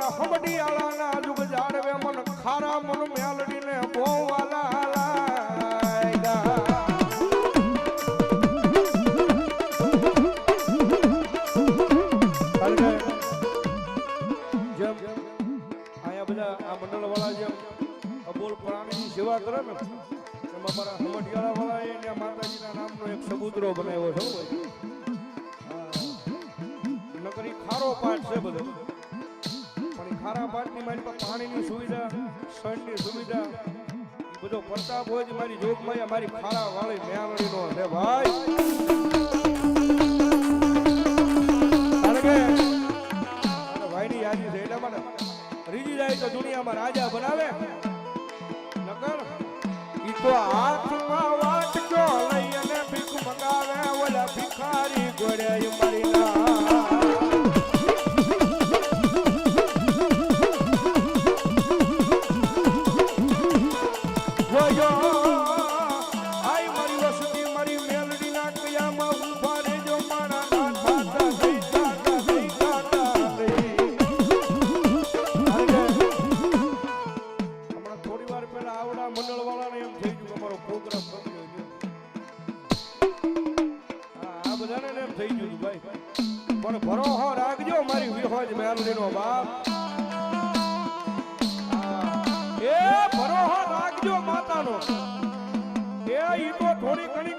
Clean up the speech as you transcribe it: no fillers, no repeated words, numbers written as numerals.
મારા હમડી આલાના જુગ જાડવે મન ખારા મન મેલડીને બોવાલા લાગ્યા જેમ આયા બધા આ મંડળ વાળા જેમ અબોલ પ્રાણીની સેવા કરે ને એમાં મારા હમડિયાળા વાળા એને માતાજીના નામનો એક સબૂતરો બનાવ્યો છે નકરી ખારો પાટ છે બધો પણ એ ખારા પાટની મારી પાસે પાણીની સુવિધા સણની સુવિધા બધો પ્રતાપ હોય છે મારી જોગમાં મારી ખારા વાળી મેળવીનો છે ભાઈ કારણ કે ભાઈની યાદી છે એટલા માટે રીજી જાય તો દુનિયામાં રાજા બનાવે નકર ઈ તો હાથમાં વાટકો લઈ અને ભીખ મંગાવે ઓલા ભિખારી ગોળે મારી પણ ભરોહો રાખજો મારી વિહોજ મેલડીનો બાપ એ ભરોહો રાખજો માતાનો એ ઈ તો થોડી ઘણી